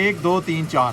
1 2 3 4۔